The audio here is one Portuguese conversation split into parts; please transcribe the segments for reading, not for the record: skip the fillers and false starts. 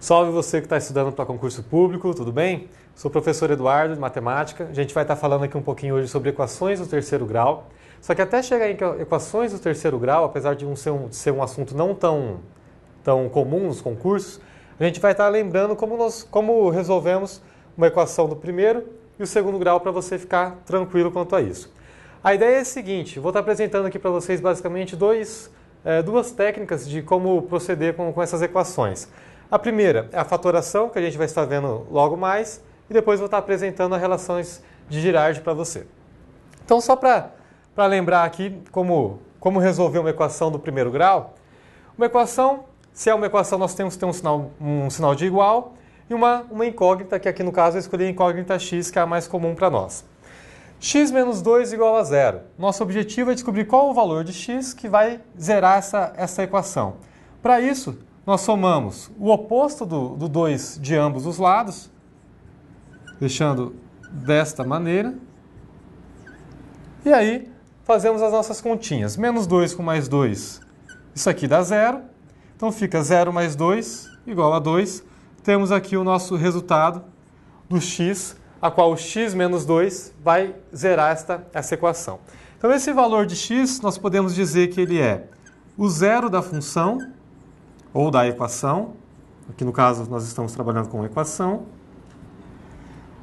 Salve você que está estudando para concurso público, tudo bem? Sou o professor Eduardo, de Matemática. A gente vai estar falando aqui um pouquinho hoje sobre equações do terceiro grau. Só que até chegar em equações do terceiro grau, apesar de ser um assunto não tão comum nos concursos, a gente vai estar lembrando como resolvemos uma equação do primeiro e o segundo grau para você ficar tranquilo quanto a isso. A ideia é a seguinte, vou estar apresentando aqui para vocês basicamente duas técnicas de como proceder com essas equações. A primeira é a fatoração, que a gente vai estar vendo logo mais, e depois vou estar apresentando as relações de Girardi para você. Então, só para lembrar aqui como resolver uma equação do primeiro grau, uma equação, se é uma equação, nós temos que ter um sinal de igual e uma incógnita, que aqui no caso eu escolhi a incógnita x, que é a mais comum para nós. X menos 2 igual a zero. Nosso objetivo é descobrir qual o valor de x que vai zerar essa equação. Para isso, nós somamos o oposto do 2 de ambos os lados, deixando desta maneira. E aí, fazemos as nossas continhas. Menos 2 com mais 2, isso aqui dá zero. Então fica 0 mais 2 igual a 2. Temos aqui o nosso resultado do x, a qual o x menos 2 vai zerar essa equação. Então esse valor de x, nós podemos dizer que ele é o zero da função, ou da equação, aqui no caso nós estamos trabalhando com equação,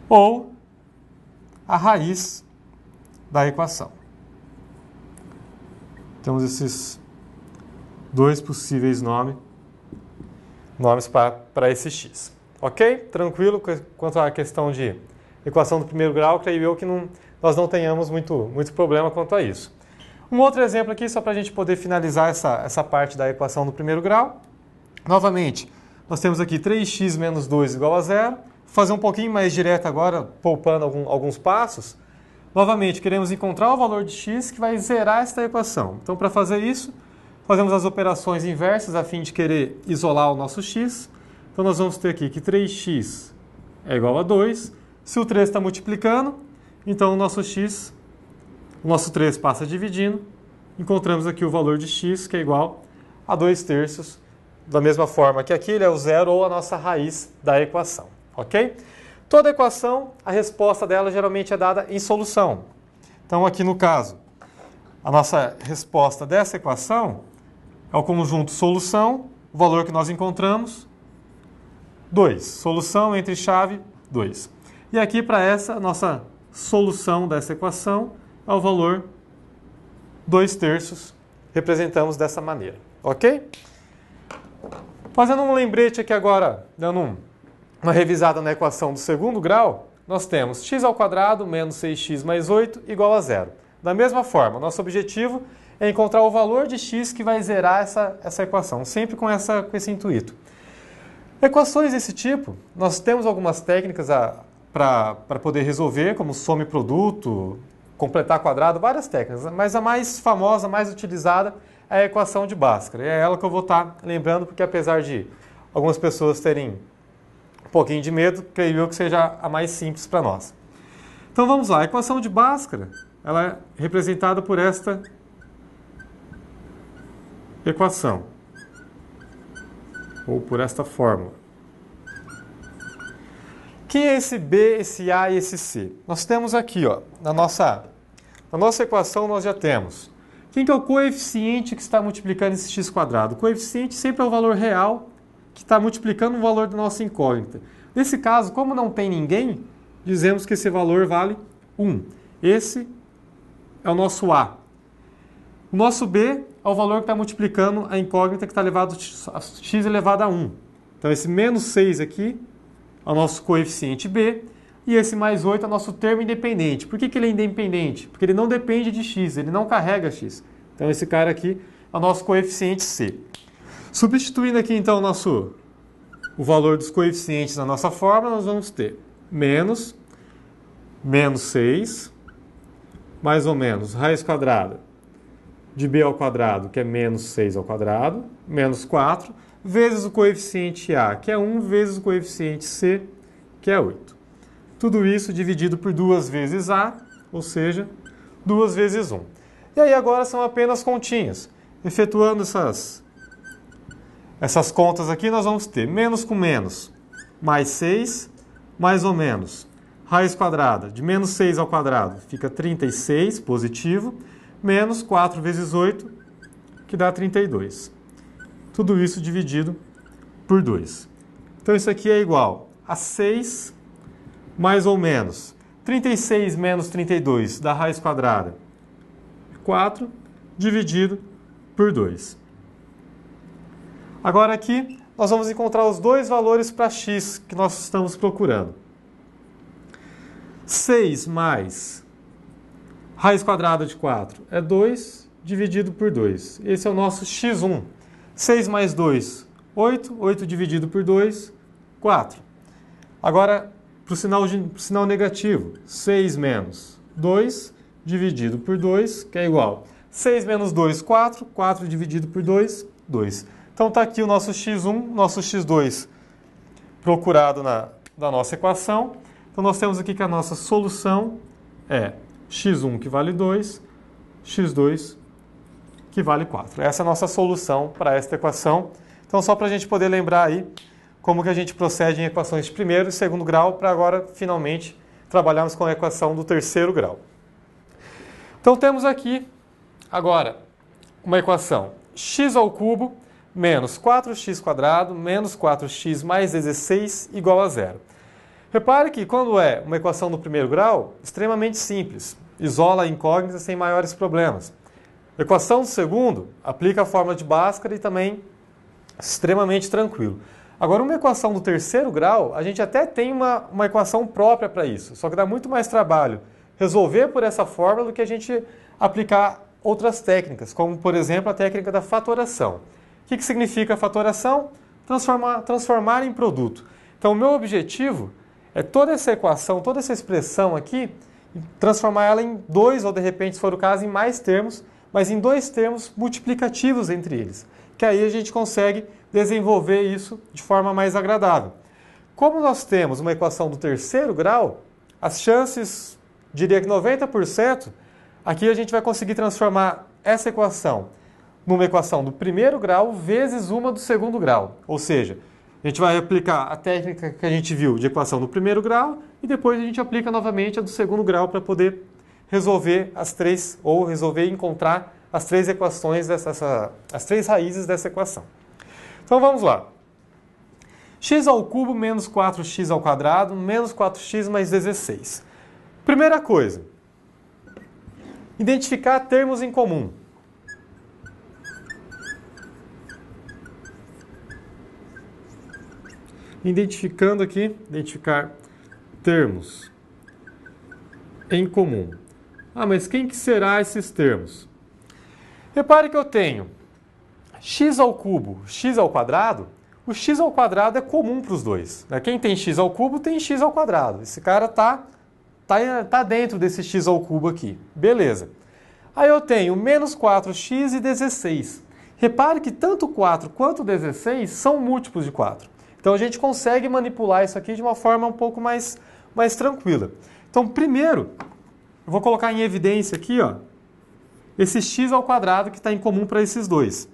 ou a raiz da equação. Temos esses dois possíveis nomes para esse x. Ok? Tranquilo quanto à questão de equação do primeiro grau, creio eu que nós não tenhamos muito problema quanto a isso. Um outro exemplo aqui, só para a gente poder finalizar essa parte da equação do primeiro grau. Novamente, nós temos aqui 3x menos 2 igual a zero. Vou fazer um pouquinho mais direto agora, poupando alguns passos. Novamente, queremos encontrar o valor de x que vai zerar esta equação. Então, para fazer isso, fazemos as operações inversas a fim de querer isolar o nosso x. Então, nós vamos ter aqui que 3x é igual a 2. Se o 3 está multiplicando, então o nosso 3 passa dividindo. Encontramos aqui o valor de x, que é igual a 2/3. Da mesma forma que aqui, ele é o zero ou a nossa raiz da equação. Ok? Toda equação, a resposta dela geralmente é dada em solução. Então, aqui no caso, a nossa resposta dessa equação é o conjunto solução, o valor que nós encontramos, 2. Solução entre chave, 2. E aqui, para essa nossa solução dessa equação, é o valor 2/3, representamos dessa maneira. Ok? Fazendo um lembrete aqui agora, dando uma revisada na equação do segundo grau, nós temos x² menos 6x mais 8 igual a zero. Da mesma forma, nosso objetivo é encontrar o valor de x que vai zerar essa equação, sempre com esse intuito. Equações desse tipo, nós temos algumas técnicas para poder resolver, como soma e produto, completar quadrado, várias técnicas, mas a mais famosa, mais utilizada é a equação de Bhaskara. É ela que eu vou estar lembrando, porque apesar de algumas pessoas terem um pouquinho de medo, creio eu que seja a mais simples para nós. Então vamos lá, a equação de Bhaskara, ela é representada por esta equação, ou por esta fórmula. Quem é esse B, esse A e esse C? Nós temos aqui, ó, na nossa equação nós já temos. Quem que é o coeficiente que está multiplicando esse x²? O coeficiente sempre é o valor real que está multiplicando o valor da nossa incógnita. Nesse caso, como não tem ninguém, dizemos que esse valor vale 1. Esse é o nosso A. O nosso B é o valor que está multiplicando a incógnita que está elevado a x elevado a 1. Então, esse menos 6 aqui é o nosso coeficiente B. E esse mais 8 é o nosso termo independente. Por que ele é independente? Porque ele não depende de x, ele não carrega x. Então esse cara aqui é o nosso coeficiente C. Substituindo aqui então o valor dos coeficientes na nossa fórmula, nós vamos ter menos 6, mais ou menos raiz quadrada de b ao quadrado, que é menos 6 ao quadrado, menos 4, vezes o coeficiente A, que é 1, vezes o coeficiente C, que é 8. Tudo isso dividido por 2 vezes A, ou seja, 2 vezes 1. E aí agora são apenas continhas. Efetuando essas contas aqui, nós vamos ter menos com menos, mais 6, mais ou menos. Raiz quadrada de menos 6 ao quadrado fica 36, positivo, menos 4 vezes 8, que dá 32. Tudo isso dividido por 2. Então, isso aqui é igual a 6 mais ou menos 36 menos 32 da raiz quadrada, 4 dividido por 2. Agora aqui, nós vamos encontrar os dois valores para x que nós estamos procurando. 6 mais raiz quadrada de 4 é 2 dividido por 2. Esse é o nosso x1. 6 mais 2, 8. 8 dividido por 2, 4. Agora, para o sinal negativo, 6 menos 2 dividido por 2, que é igual. 6 menos 2, 4. 4 dividido por 2, 2. Então, está aqui o nosso x1, nosso x2 procurado na nossa equação. Então, nós temos aqui que a nossa solução é x1 que vale 2, x2 que vale 4. Essa é a nossa solução para esta equação. Então, só para a gente poder lembrar aí como que a gente procede em equações de primeiro e segundo grau, para agora, finalmente, trabalharmos com a equação do terceiro grau. Então, temos aqui, agora, uma equação x ao cubo menos 4x² menos 4x mais 16 igual a zero. Repare que quando é uma equação do primeiro grau, extremamente simples, isola a incógnita sem maiores problemas. Equação do segundo, aplica a fórmula de Bhaskara e também extremamente tranquilo. Agora, uma equação do terceiro grau, a gente até tem uma equação própria para isso, só que dá muito mais trabalho resolver por essa fórmula do que a gente aplicar outras técnicas, como, por exemplo, a técnica da fatoração. O que significa a fatoração? Transformar em produto. Então, o meu objetivo é toda essa equação, toda essa expressão aqui, transformar ela em dois, ou de repente, se for o caso, em mais termos, mas em dois termos multiplicativos entre eles, que aí a gente consegue desenvolver isso de forma mais agradável. Como nós temos uma equação do terceiro grau, as chances, diria que 90%, aqui a gente vai conseguir transformar essa equação numa equação do primeiro grau vezes uma do segundo grau. Ou seja, a gente vai aplicar a técnica que a gente viu de equação do primeiro grau e depois a gente aplica novamente a do segundo grau para poder resolver as três, ou resolver encontrar as três equações, as três raízes dessa equação. Então vamos lá. X ao cubo menos 4x ao quadrado menos 4x mais 16. Primeira coisa, identificar termos em comum. Identificar termos em comum. Ah, mas quem que será esses termos? Repare que eu tenho x ao cubo, x ao quadrado. O x ao quadrado é comum para os dois. Quem tem x ao cubo tem x ao quadrado. Esse cara tá dentro desse x ao cubo aqui. Beleza. Aí eu tenho menos 4x e 16. Repare que tanto 4 quanto 16 são múltiplos de 4. Então a gente consegue manipular isso aqui de uma forma um pouco mais tranquila. Então primeiro, eu vou colocar em evidência aqui, ó, esse x ao quadrado que está em comum para esses dois.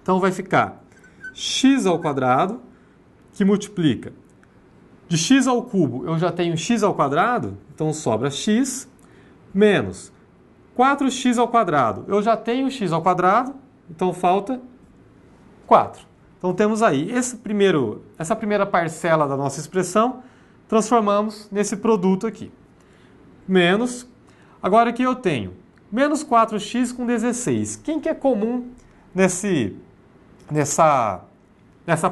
Então vai ficar x ao quadrado, que multiplica. De x ao cubo eu já tenho x ao quadrado, então sobra x, menos 4x ao quadrado. Eu já tenho x ao quadrado, então falta 4. Então temos aí essa primeira parcela da nossa expressão, transformamos nesse produto aqui. Menos, agora aqui eu tenho menos 4x com 16. Quem que é comum nessa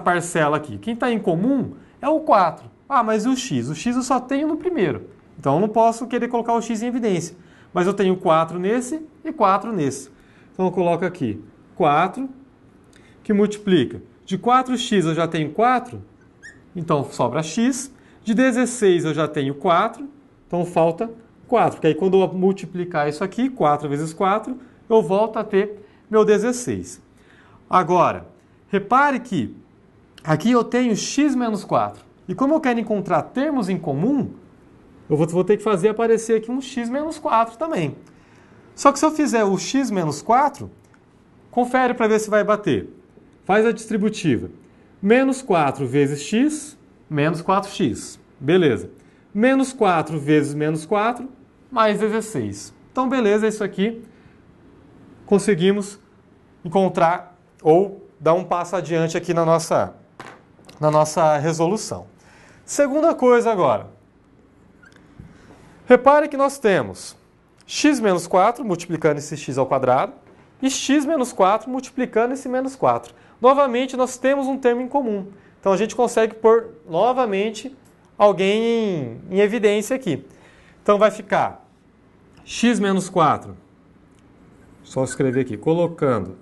parcela aqui? Quem está em comum é o 4. Ah, mas o x? O x eu só tenho no primeiro. Então eu não posso querer colocar o x em evidência. Mas eu tenho 4 nesse e 4 nesse. Então eu coloco aqui 4, que multiplica. De 4x eu já tenho 4, então sobra x. De 16 eu já tenho 4, então falta 4. Porque aí quando eu multiplicar isso aqui, 4 vezes 4, eu volto a ter meu 16. Agora, repare que aqui eu tenho x menos 4. E como eu quero encontrar termos em comum, eu vou ter que fazer aparecer aqui um x menos 4 também. Só que se eu fizer o x menos 4, confere para ver se vai bater. faz a distributiva. Menos 4 vezes x, menos 4x. Beleza. Menos 4 vezes menos 4, mais 16. Então, beleza, isso aqui conseguimos encontrar ou dar um passo adiante aqui na nossa resolução. Segunda coisa agora. Repare que nós temos x menos 4 multiplicando esse x ao quadrado e x menos 4 multiplicando esse menos 4. Novamente, nós temos um termo em comum. Então, a gente consegue pôr novamente alguém em evidência aqui. Então, vai ficar x menos 4, só escrever aqui, colocando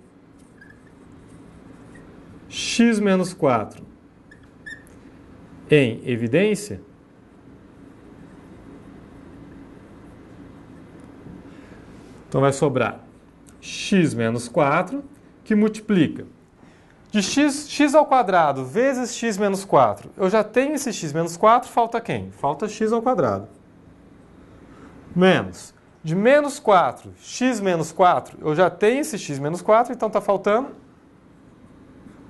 x menos 4 em evidência, então vai sobrar x menos 4, que multiplica de x ao quadrado vezes x menos 4. Eu já tenho esse x menos 4, falta quem? Falta x ao quadrado. Menos de menos 4, x menos 4, eu já tenho esse x menos 4, então está faltando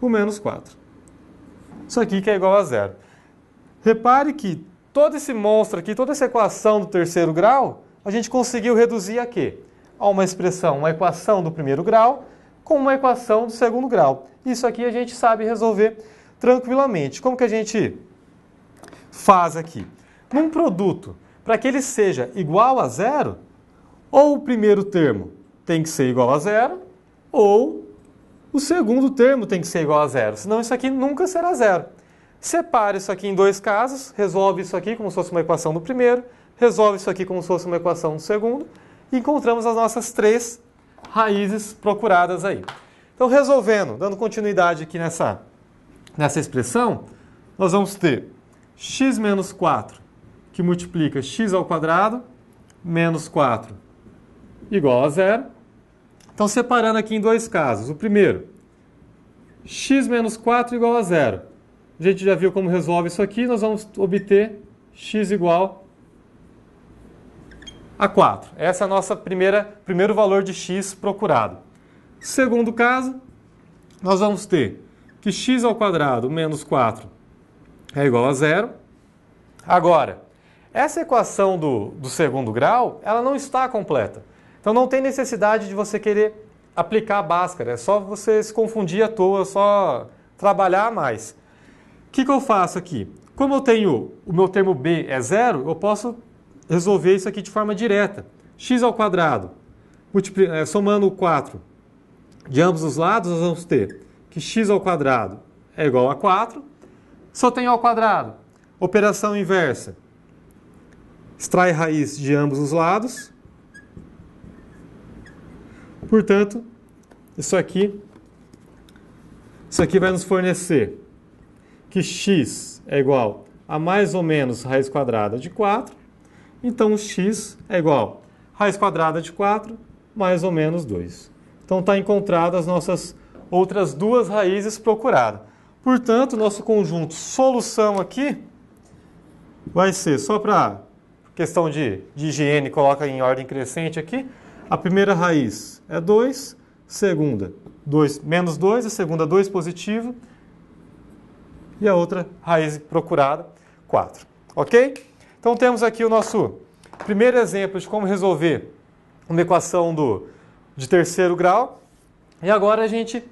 o menos 4. Isso aqui que é igual a zero. Repare que todo esse monstro aqui, toda essa equação do terceiro grau, a gente conseguiu reduzir a quê? A uma expressão, uma equação do primeiro grau com uma equação do segundo grau. Isso aqui a gente sabe resolver tranquilamente. Como que a gente faz aqui? Num produto, para que ele seja igual a zero, ou o primeiro termo tem que ser igual a zero, ou o segundo termo tem que ser igual a zero. Senão isso aqui nunca será zero. Separe isso aqui em dois casos, resolve isso aqui como se fosse uma equação do primeiro, resolve isso aqui como se fosse uma equação do segundo, e encontramos as nossas três raízes procuradas aí. Então, resolvendo, dando continuidade aqui nessa expressão, nós vamos ter x menos 4, que multiplica x ao quadrado, menos 4, igual a zero. Então, separando aqui em dois casos. O primeiro, x menos 4 igual a zero. A gente já viu como resolve isso aqui, nós vamos obter x igual a 4. Essa é a nossa primeiro valor de x procurado. Segundo caso, nós vamos ter que x ao quadrado menos 4 é igual a zero. Agora, essa equação do segundo grau, ela não está completa. Então não tem necessidade de você querer aplicar a Bhaskara, é só você se confundir à toa, só trabalhar mais. O que eu faço aqui? Como eu tenho o meu termo b é zero, eu posso resolver isso aqui de forma direta. X ao quadrado, somando o 4 de ambos os lados, nós vamos ter que x ao quadrado é igual a 4. Se eu tenho ao quadrado, operação inversa, extrai raiz de ambos os lados. Portanto, isso aqui vai nos fornecer que x é igual a mais ou menos raiz quadrada de 4. Então, x é igual a raiz quadrada de 4 mais ou menos 2. Então, está encontrado as nossas outras duas raízes procuradas. Portanto, nosso conjunto solução aqui vai ser, só para questão de higiene, coloca em ordem crescente aqui. A primeira raiz é 2, segunda 2 menos 2, a segunda 2 positivo e a outra raiz procurada, 4. Ok? Então temos aqui o nosso primeiro exemplo de como resolver uma equação de terceiro grau. E agora a gente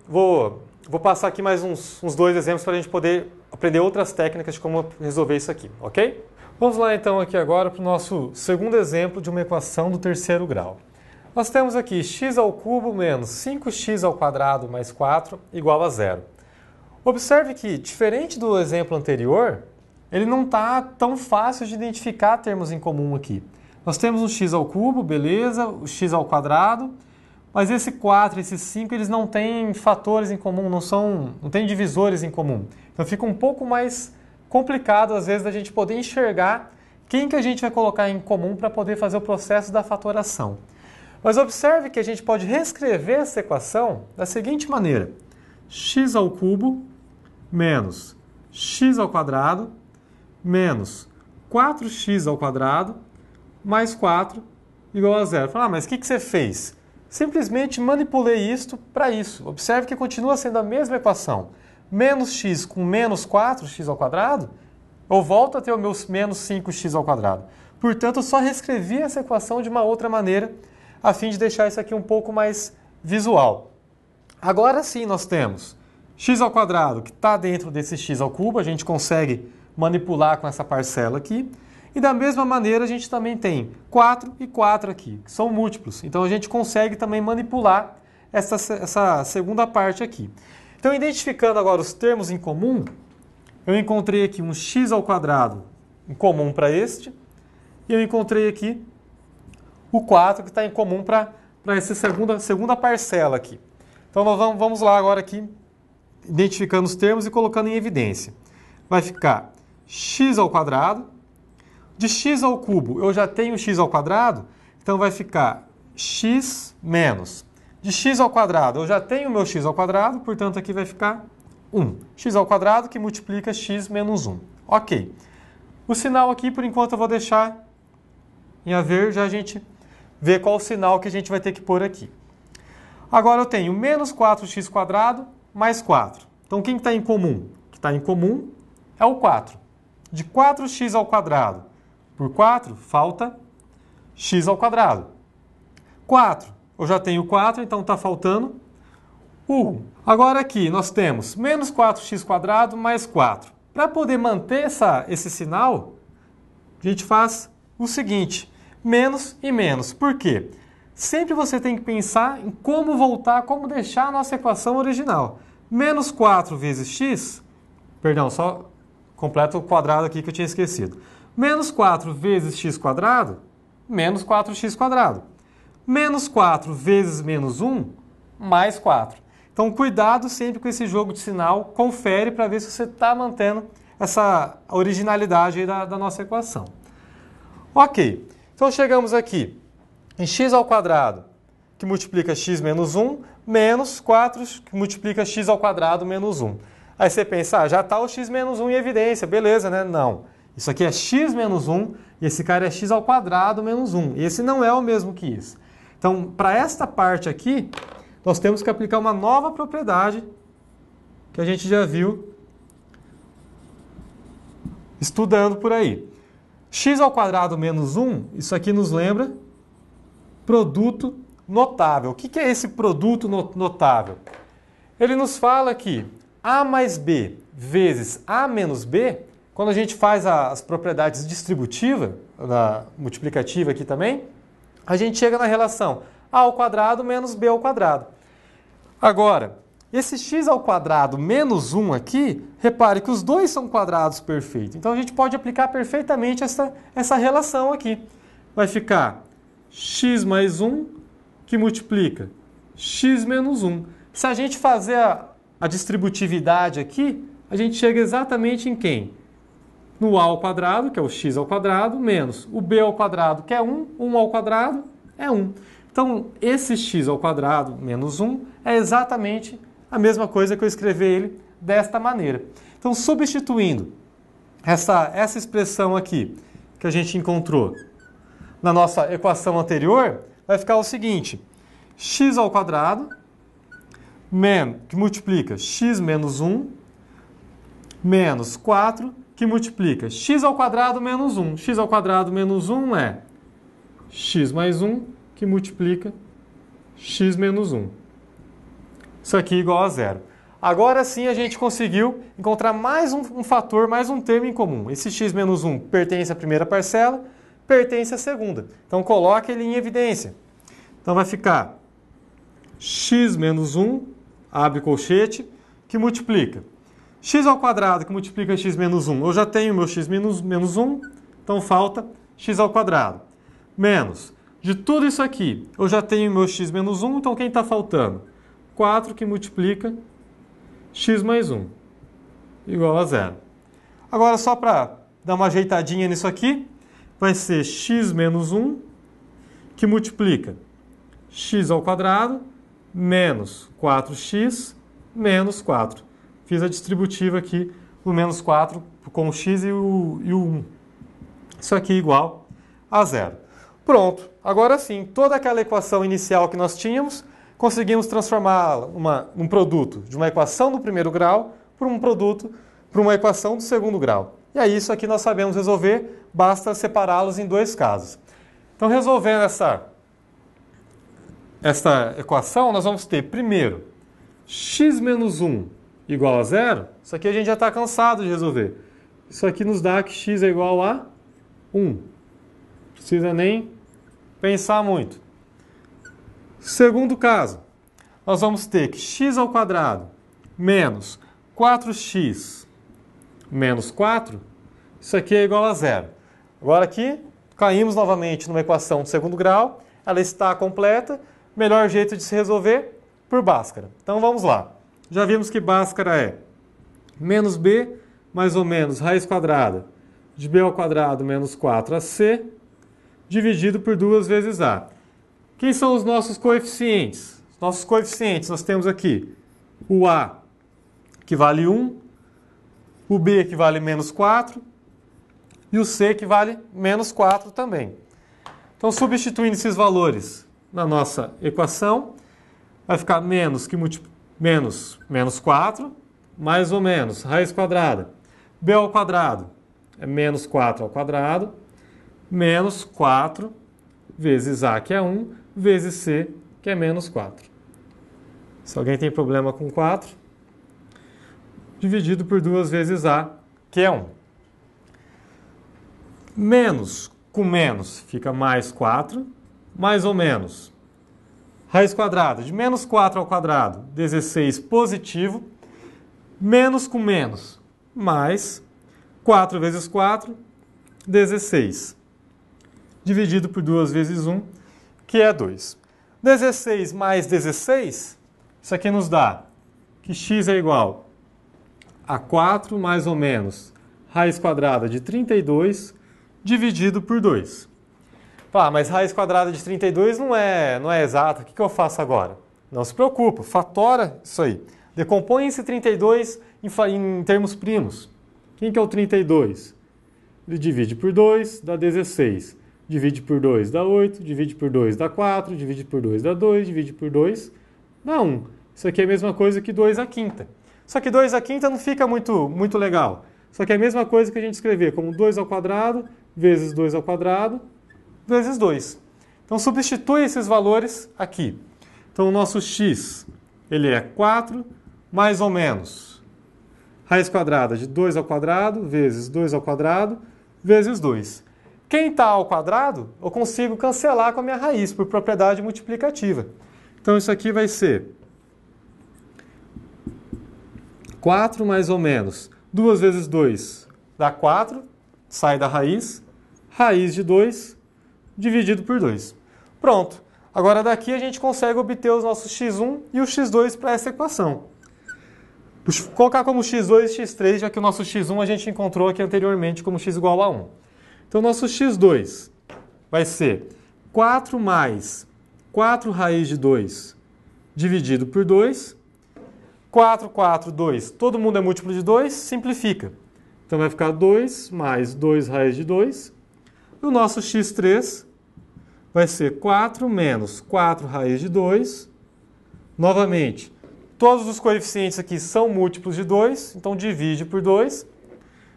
vou passar aqui mais uns dois exemplos para a gente poder aprender outras técnicas de como resolver isso aqui, ok? Vamos lá então aqui agora para o nosso segundo exemplo de uma equação do terceiro grau. Nós temos aqui x ao cubo menos 5x ao quadrado mais 4 igual a zero. Observe que, diferente do exemplo anterior, ele não está tão fácil de identificar termos em comum aqui. Nós temos um x ao cubo, beleza, o x ao quadrado, mas esse 4 e esse 5 eles não têm fatores em comum, não têm divisores em comum. Então fica um pouco mais complicado, às vezes, da gente poder enxergar quem que a gente vai colocar em comum para poder fazer o processo da fatoração. Mas observe que a gente pode reescrever essa equação da seguinte maneira. X ao cubo menos x ao quadrado menos 4x ao quadrado mais 4 igual a zero. Fala, mas o que você fez? simplesmente manipulei isto para isso. Observe que continua sendo a mesma equação. Menos x com menos 4x ao quadrado, eu volto a ter o meu menos 5x ao quadrado. Portanto, eu só reescrevi essa equação de uma outra maneira, a fim de deixar isso aqui um pouco mais visual. Agora sim nós temos x ao quadrado, que está dentro desse x ao cubo, a gente consegue manipular com essa parcela aqui. E da mesma maneira a gente também tem 4 e 4 aqui, que são múltiplos. Então a gente consegue também manipular essa segunda parte aqui. Então, identificando agora os termos em comum, eu encontrei aqui um x ao quadrado em comum para este, e eu encontrei aqui o 4 que está em comum para essa segunda parcela aqui. Então, nós vamos lá agora aqui, identificando os termos e colocando em evidência. Vai ficar x ao quadrado. De x ao cubo, eu já tenho x ao quadrado, então vai ficar x menos. De x ao quadrado, eu já tenho o meu x ao quadrado, portanto aqui vai ficar 1. X ao quadrado que multiplica x menos 1. Ok. O sinal aqui, por enquanto, eu vou deixar em haver, já a gente vê qual o sinal que a gente vai ter que pôr aqui. Agora eu tenho menos 4x quadrado mais 4. Então quem está em comum? O que está em comum é o 4. De 4x ao quadrado por 4, falta x ao quadrado. 4. Eu já tenho 4, então está faltando o 1. Agora aqui nós temos menos 4x quadrado mais 4. Para poder manter esse sinal, a gente faz o seguinte, menos e menos. Por quê? Sempre você tem que pensar em como voltar, como deixar a nossa equação original. Menos 4 vezes x, perdão, só completo o quadrado aqui que eu tinha esquecido. Menos 4 vezes x quadrado, menos 4x quadrado. Menos 4 vezes menos 1, mais 4. Então, cuidado sempre com esse jogo de sinal, confere para ver se você está mantendo essa originalidade aí da nossa equação. Ok, então chegamos aqui em x ao quadrado, que multiplica x menos 1, menos 4, que multiplica x ao quadrado menos 1. Aí você pensa, já está o x menos 1 em evidência, beleza, né? Não. Isso aqui é x menos 1 e esse cara é x ao quadrado menos 1. Esse não é o mesmo que isso. Então, para esta parte aqui, nós temos que aplicar uma nova propriedade que a gente já viu estudando por aí. X ao quadrado menos 1, isso aqui nos lembra produto notável. O que é esse produto notável? Ele nos fala que A mais B vezes A menos B, quando a gente faz as propriedades distributivas, da multiplicativa aqui também, a gente chega na relação A ao quadrado menos B ao quadrado. Agora, esse x ao quadrado menos 1 aqui, repare que os dois são quadrados perfeitos. Então a gente pode aplicar perfeitamente essa relação aqui. Vai ficar x mais 1 que multiplica x menos 1. Se a gente fazer a distributividade aqui, a gente chega exatamente em quem? No a ao quadrado, que é o x ao quadrado, menos o b ao quadrado, que é 1, 1 ao quadrado é 1. Então, esse x ao quadrado menos 1 é exatamente a mesma coisa que eu escrever ele desta maneira. Então, substituindo essa expressão aqui que a gente encontrou na nossa equação anterior, vai ficar o seguinte, x ao quadrado, que multiplica x menos 1, menos 4, que multiplica x ao quadrado menos 1. X ao quadrado menos 1 é x mais 1, que multiplica x menos 1. Isso aqui é igual a zero. Agora sim a gente conseguiu encontrar mais um fator, mais um termo em comum. Esse x menos 1 pertence à primeira parcela, pertence à segunda. Então coloque ele em evidência. Então vai ficar x menos 1, abre colchete, que multiplica x ao quadrado, que multiplica x menos 1. Eu já tenho meu x menos 1, então falta x ao quadrado. Menos, de tudo isso aqui, eu já tenho meu x menos 1, então quem está faltando? 4 que multiplica x mais 1, igual a zero. Agora, só para dar uma ajeitadinha nisso aqui, vai ser x menos 1, que multiplica x ao quadrado, menos 4x, menos 4. Fiz a distributiva aqui, o menos 4 com o x e o 1. Isso aqui é igual a zero. Pronto, agora sim, toda aquela equação inicial que nós tínhamos, conseguimos transformá-la num produto de uma equação do primeiro grau para um produto para uma equação do segundo grau. E aí isso aqui nós sabemos resolver, basta separá-los em dois casos. Então, resolvendo essa equação, nós vamos ter, primeiro, x menos 1 igual a zero. Isso aqui a gente já está cansado de resolver. Isso aqui nos dá que x é igual a 1. Não precisa nem pensar muito. Segundo caso, nós vamos ter que x ao quadrado menos 4x menos 4, isso aqui é igual a zero. Agora aqui, caímos novamente numa equação de segundo grau, ela está completa, melhor jeito de se resolver, por Bhaskara. Então vamos lá. Já vimos que Bhaskara é menos b, mais ou menos, raiz quadrada de b ao quadrado menos 4ac, dividido por 2 vezes a. Quem são os nossos coeficientes? Os nossos coeficientes, nós temos aqui o a, que vale 1, o b, que vale menos 4, e o c, que vale menos 4 também. Então, substituindo esses valores na nossa equação, vai ficar menos 4, mais ou menos, raiz quadrada. b ao quadrado é menos 4 ao quadrado, menos 4 vezes a, que é 1, vezes c, que é menos 4. Se alguém tem problema com 4, dividido por 2 vezes a, que é 1. Menos com menos fica mais 4, mais ou menos. Raiz quadrada de menos 4 ao quadrado, 16 positivo, menos com menos, mais 4 vezes 4, 16. Dividido por 2 vezes 1, que é 2. 16 mais 16, isso aqui nos dá que x é igual a 4 mais ou menos raiz quadrada de 32 dividido por 2. Mas raiz quadrada de 32 não é exata. O que eu faço agora? Não se preocupa, fatora isso aí. Decompõe esse 32 em termos primos. Quem que é o 32? Ele divide por 2, dá 16. Divide por 2, dá 8. Divide por 2, dá 4. Divide por 2, dá 2. Divide por 2, dá 1. Isso aqui é a mesma coisa que 2 à quinta. Só que 2 à quinta não fica muito legal. Só que é a mesma coisa que a gente escrever como 2 ao quadrado vezes 2 ao quadrado vezes 2. Então, substitui esses valores aqui. Então, o nosso x, ele é 4 mais ou menos raiz quadrada de 2 ao quadrado vezes 2 ao quadrado vezes 2. Quem está ao quadrado, eu consigo cancelar com a minha raiz, por propriedade multiplicativa. Então, isso aqui vai ser 4 mais ou menos 2 vezes 2 dá 4, sai da raiz, raiz de 2 dividido por 2. Pronto. Agora daqui a gente consegue obter os nossos x1 e o x2 para essa equação. Vou colocar como x2 e x3, já que o nosso x1 a gente encontrou aqui anteriormente como x igual a 1. Então, o nosso x2 vai ser 4 mais 4 raiz de 2 dividido por 2. 4, 4, 2. Todo mundo é múltiplo de 2, simplifica. Então, vai ficar 2 mais 2 raiz de 2. E o nosso x3 vai ser 4 menos 4 raiz de 2. Novamente, todos os coeficientes aqui são múltiplos de 2, então divide por 2.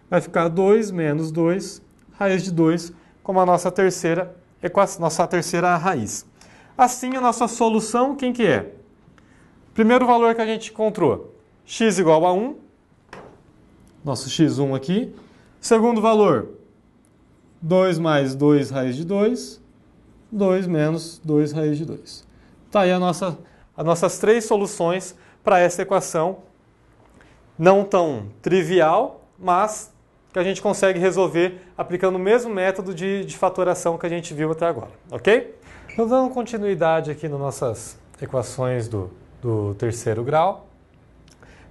Vai ficar 2 menos 2 raiz de 2, como a nossa terceira equação, nossa terceira raiz. Assim, a nossa solução, quem que é? Primeiro valor que a gente encontrou, x igual a 1, nosso x1 aqui. Segundo valor, 2 mais 2 raiz de 2, 2 menos 2 raiz de 2. Tá aí as nossas três soluções para essa equação, não tão trivial, mas que a gente consegue resolver aplicando o mesmo método de fatoração que a gente viu até agora, ok? Então, dando continuidade aqui nas nossas equações do terceiro grau,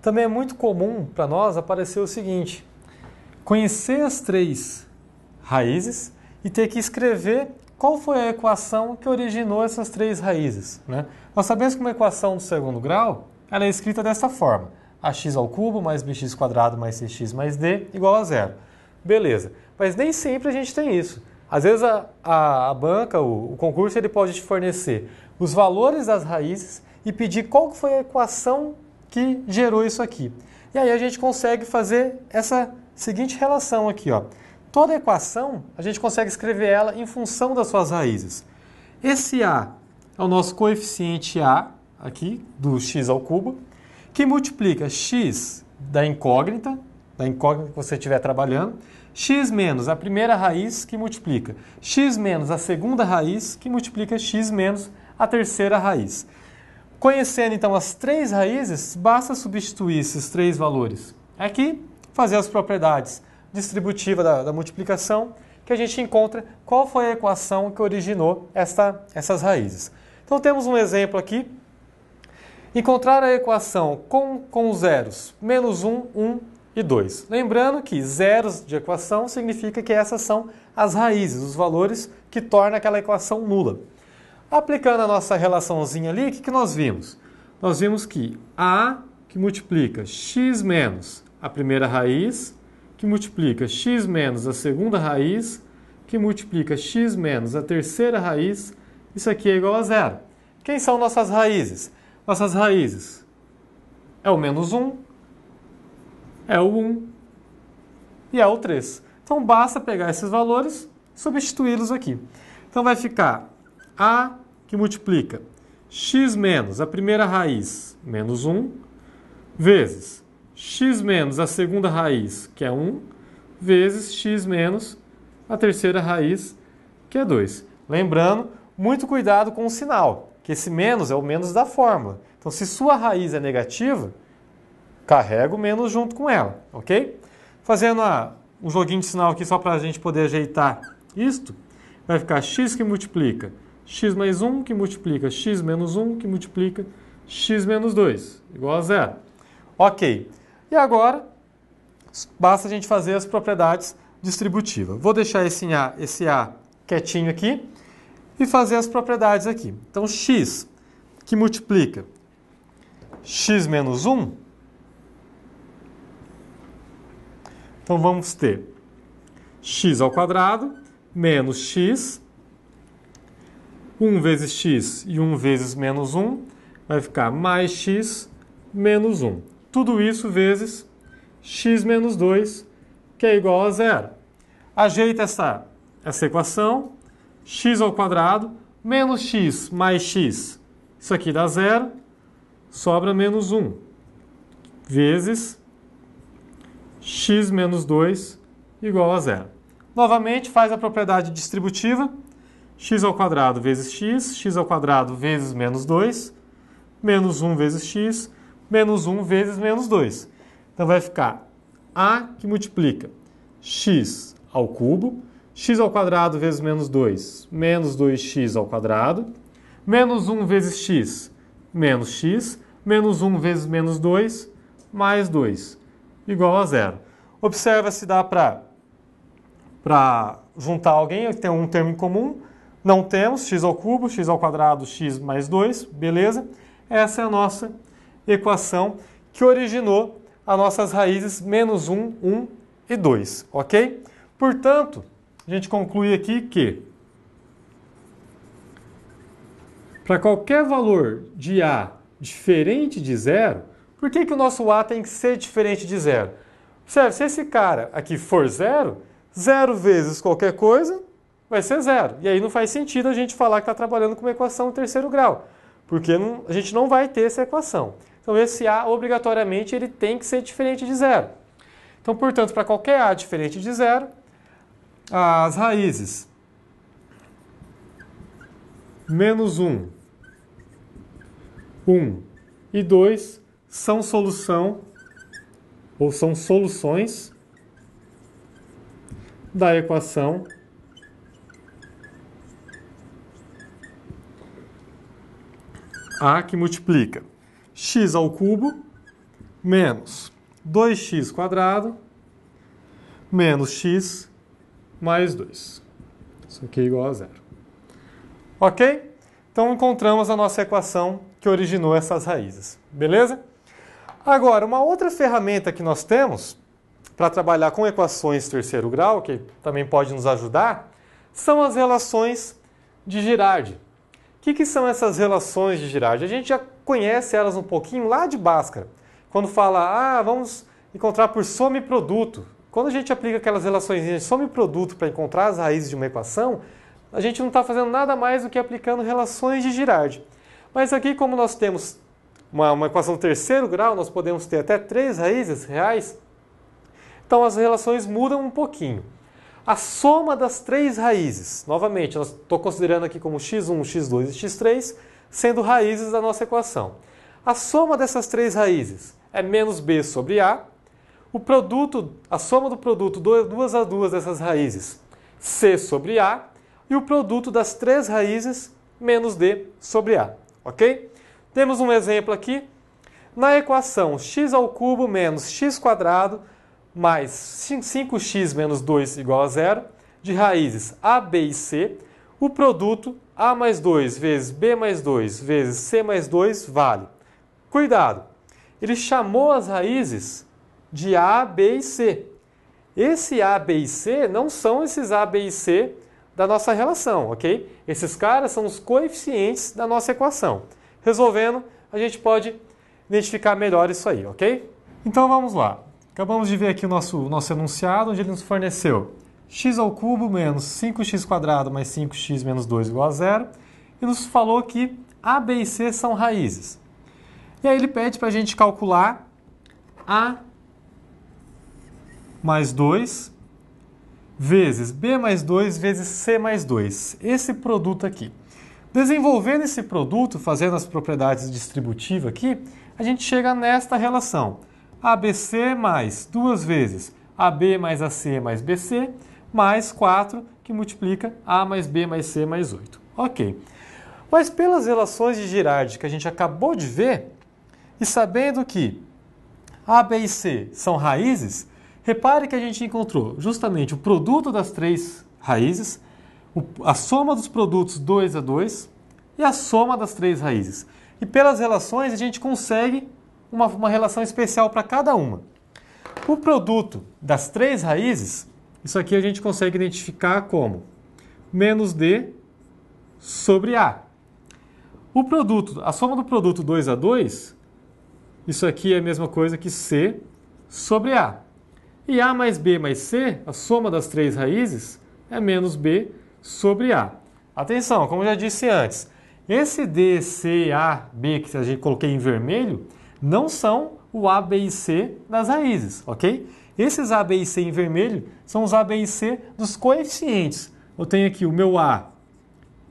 também é muito comum para nós aparecer o seguinte: conhecer as três raízes e ter que escrever qual foi a equação que originou essas três raízes, né? Nós sabemos que uma equação do segundo grau ela é escrita dessa forma: ax ao cubo mais bx² mais cx mais d igual a zero. Beleza, mas nem sempre a gente tem isso. Às vezes a banca, o concurso, ele pode te fornecer os valores das raízes e pedir qual foi a equação que gerou isso aqui. E aí a gente consegue fazer essa seguinte relação aqui, ó. Toda equação, a gente consegue escrever ela em função das suas raízes. Esse A é o nosso coeficiente A, aqui, do x ao cubo, que multiplica x da incógnita que você estiver trabalhando, x menos a primeira raiz, que multiplica x menos a segunda raiz, que multiplica x menos a terceira raiz. Conhecendo, então, as três raízes, basta substituir esses três valores aqui, fazer as propriedades distributivas da multiplicação, que a gente encontra qual foi a equação que originou essas raízes. Então, temos um exemplo aqui. Encontrar a equação com os zeros menos 1, 1 e 2. Lembrando que zeros de equação significa que essas são as raízes, os valores que tornam aquela equação nula. Aplicando a nossa relaçãozinha ali, o que nós vimos? Nós vimos que A, que multiplica x menos a primeira raiz, que multiplica x menos a segunda raiz, que multiplica x menos a terceira raiz, isso aqui é igual a zero. Quem são nossas raízes? Nossas raízes é o menos 1, é o 1 e é o 3. Então, basta pegar esses valores e substituí-los aqui. Então, vai ficar A, que multiplica x menos a primeira raiz, menos 1, vezes x menos a segunda raiz, que é 1, vezes x menos a terceira raiz, que é 2. Lembrando, muito cuidado com o sinal, que esse menos é o menos da fórmula. Então, se sua raiz é negativa, carrega o menos junto com ela, ok? Fazendo um joguinho de sinal aqui só para a gente poder ajeitar isto, vai ficar x que multiplica x mais 1, que multiplica x menos 1, que multiplica x menos 2, igual a zero. Ok. E agora, basta a gente fazer as propriedades distributivas. Vou deixar esse A quietinho aqui e fazer as propriedades aqui. Então, x que multiplica x menos 1, então vamos ter x ao quadrado menos x, 1 vezes x e 1 vezes menos 1, vai ficar mais x menos 1. Tudo isso vezes x menos 2, que é igual a zero. Ajeita essa equação, x ao quadrado menos x mais x, isso aqui dá zero, sobra menos 1, vezes x menos 2 igual a zero. Novamente, faz a propriedade distributiva, x ao quadrado vezes x ao quadrado vezes menos 2, menos 1 vezes x, menos 1 vezes menos 2. Então, vai ficar A, que multiplica x ao cubo, x ao quadrado vezes menos 2, menos 2x ao quadrado, menos 1 vezes x, menos 1 vezes menos 2, mais 2, igual a zero. Observa se dá para juntar alguém, tem um termo em comum. Não temos, x ao cubo, x ao quadrado, x mais 2, beleza? Essa é a nossa equação que originou as nossas raízes menos 1, 1 e 2, ok? Portanto, a gente conclui aqui que para qualquer valor de A diferente de zero, por que o nosso A tem que ser diferente de zero? Observe, se esse cara aqui for zero, zero vezes qualquer coisa vai ser zero. E aí não faz sentido a gente falar que está trabalhando com uma equação em terceiro grau, porque a gente não vai ter essa equação. Então esse A, obrigatoriamente, ele tem que ser diferente de zero. Então, portanto, para qualquer A diferente de zero, as raízes menos 1, 1 e 2 são solução, ou são soluções da equação A, que multiplica x ao cubo menos 2x quadrado menos x mais 2. Isso aqui é igual a zero. Ok? Então, encontramos a nossa equação que originou essas raízes. Beleza? Agora, uma outra ferramenta que nós temos para trabalhar com equações de terceiro grau, que também pode nos ajudar, são as relações de Girardi. O que são essas relações de Girardi? A gente já conhece elas um pouquinho lá de Bhaskara. Quando fala, vamos encontrar por soma e produto. Quando a gente aplica aquelas relações de soma e produto para encontrar as raízes de uma equação, a gente não está fazendo nada mais do que aplicando relações de Girardi. Mas aqui, como nós temos uma equação de terceiro grau, nós podemos ter até 3 raízes reais, então as relações mudam um pouquinho. A soma das 3 raízes, novamente, nós estou considerando aqui como x1, x2 e x3, sendo raízes da nossa equação. A soma dessas 3 raízes é menos b sobre a. A soma do produto 2 a 2 dessas raízes, c sobre a. E o produto das 3 raízes, menos d sobre a. Ok? Temos um exemplo aqui. Na equação x ao cubo menos x quadrado mais 5x menos 2 igual a 0, de raízes a, b e c, o produto a mais 2 vezes b mais 2 vezes c mais 2 vale. Cuidado! Ele chamou as raízes de a, b e c. Esse a, b e c não são esses a, b e c da nossa relação, ok? Esses caras são os coeficientes da nossa equação. Resolvendo, a gente pode identificar melhor isso aí, ok? Então vamos lá. Acabamos de ver aqui o nosso enunciado, onde ele nos forneceu x ao cubo menos 5x quadrado mais 5x menos 2 igual a 0, e nos falou que a, b e c são raízes. E aí ele pede para a gente calcular a mais 2 vezes b mais 2 vezes c mais 2, esse produto aqui. Desenvolvendo esse produto, fazendo as propriedades distributivas aqui, a gente chega nesta relação. ABC mais 2 vezes AB mais AC mais BC, mais 4, que multiplica A mais B mais C mais 8. Ok. Mas pelas relações de Girardi que a gente acabou de ver, e sabendo que A, B e C são raízes, repare que a gente encontrou justamente o produto das 3 raízes, a soma dos produtos 2 a 2 e a soma das 3 raízes. E pelas relações a gente consegue uma relação especial para cada uma. O produto das 3 raízes, isso aqui a gente consegue identificar como menos d sobre a. A soma do produto 2 a 2, isso aqui é a mesma coisa que c sobre a. E a mais b mais c, a soma das 3 raízes, é menos b sobre a. Atenção, como eu já disse antes, esse d, c, a, b que a gente coloquei em vermelho, não são o a, b e c das raízes, ok? Esses a, b e c em vermelho são os a, b e c dos coeficientes. Eu tenho aqui o meu a,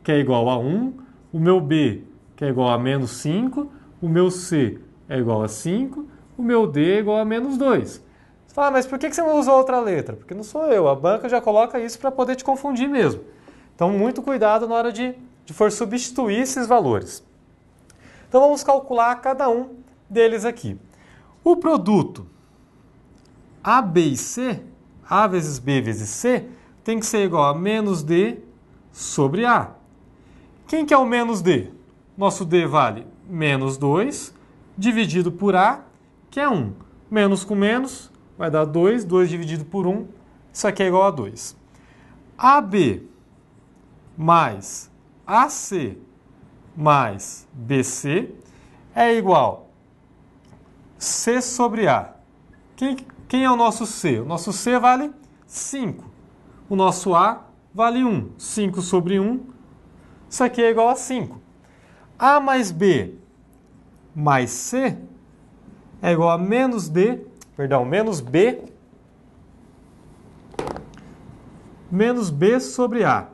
que é igual a 1, o meu b, que é igual a menos 5, o meu c é igual a 5, o meu d é igual a menos 2. Você fala, mas por que você não usou outra letra? Porque não sou eu, a banca já coloca isso para poder te confundir mesmo. Então, muito cuidado na hora de for substituir esses valores. Então, vamos calcular cada um deles aqui. O produto A, B e C, A vezes B vezes C, tem que ser igual a menos D sobre A. Quem que é o menos D? Nosso D vale menos 2, dividido por A, que é 1. Menos com menos vai dar 2, 2 dividido por 1, isso aqui é igual a 2. AB mais AC mais BC é igual a C sobre A. Quem é o nosso C? O nosso C vale 5. O nosso A vale 1. 5 sobre 1, isso aqui é igual a 5. A mais B mais C é igual a menos B menos B sobre A.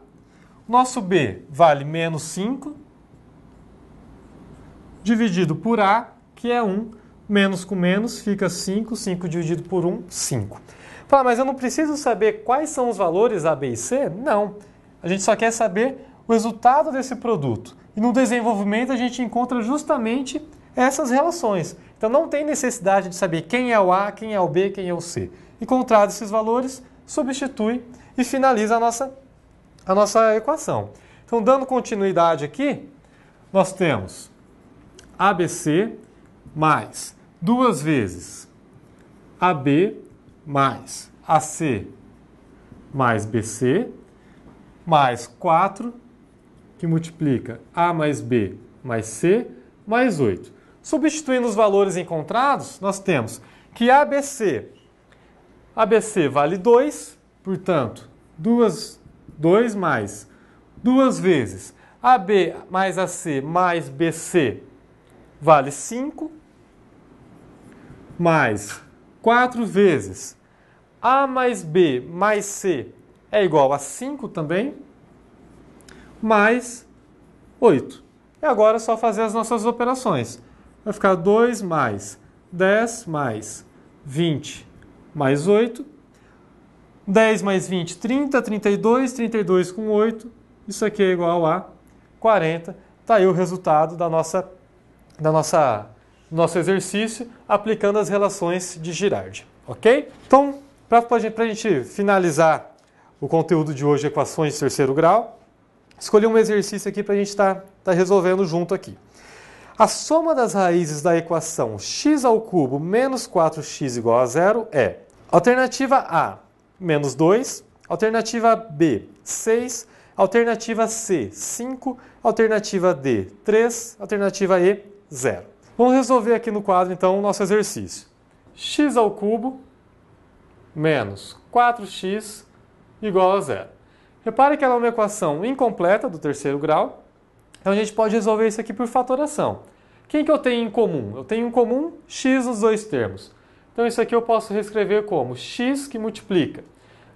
Nosso B vale menos 5, dividido por A, que é 1. Menos com menos fica 5, 5 dividido por 1, 5. Fala, mas eu não preciso saber quais são os valores A, B e C? Não. A gente só quer saber o resultado desse produto. E no desenvolvimento a gente encontra justamente essas relações. Então não tem necessidade de saber quem é o A, quem é o B, quem é o C. Encontrados esses valores, substitui e finaliza a nossa equação. Então, dando continuidade aqui, nós temos ABC mais 2 vezes AB mais AC mais BC mais 4, que multiplica A mais B mais C, mais 8. Substituindo os valores encontrados, nós temos que ABC vale 2, portanto, 2 mais 2 vezes AB mais AC mais BC vale 5, mais 4 vezes A mais B mais C é igual a 5 também, mais 8. E agora é só fazer as nossas operações. Vai ficar 2 mais 10 mais 20 mais 8. 10 mais 20, 30, 32, 32 com 8. Isso aqui é igual a 40. Está aí o resultado do nosso exercício aplicando as relações de Girardi. Ok? Então, para a gente finalizar o conteúdo de hoje, equações de terceiro grau, escolhi um exercício aqui para a gente estar resolvendo junto aqui. A soma das raízes da equação x ao cubo menos 4x igual a 0 é alternativa A, menos 2, alternativa B, 6, alternativa C, 5, alternativa D, 3, alternativa E, 0. Vamos resolver aqui no quadro, então, o nosso exercício. X ao cubo menos 4x igual a 0. Repare que ela é uma equação incompleta do terceiro grau, então a gente pode resolver isso aqui por fatoração. Quem que eu tenho em comum? Eu tenho em comum x nos dois termos. Então isso aqui eu posso reescrever como x que multiplica.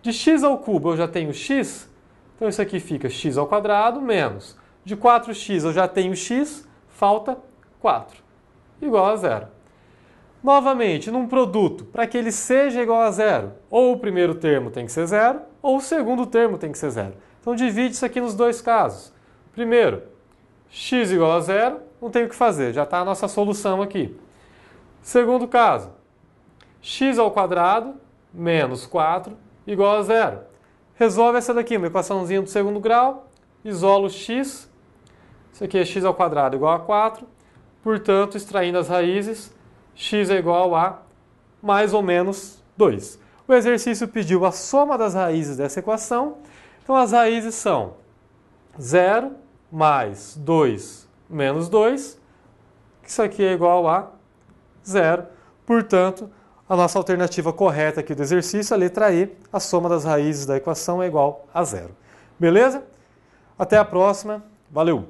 De x ao cubo eu já tenho x, então isso aqui fica x ao quadrado menos. De 4x eu já tenho x, falta 4, igual a 0. Novamente, num produto, para que ele seja igual a 0, ou o primeiro termo tem que ser 0, ou o segundo termo tem que ser 0. Então divide isso aqui nos dois casos. Primeiro, x igual a 0, não tem o que fazer, já está a nossa solução aqui. Segundo caso, x ao quadrado menos 4 igual a 0. Resolve essa daqui, uma equaçãozinha do segundo grau, isola o x, isso aqui é x ao quadrado igual a 4, portanto, extraindo as raízes, x é igual a mais ou menos 2. O exercício pediu a soma das raízes dessa equação, então as raízes são 0 mais 2 menos 2, isso aqui é igual a 0, portanto, a nossa alternativa correta aqui do exercício, a letra E, a soma das raízes da equação é igual a 0. Beleza? Até a próxima. Valeu!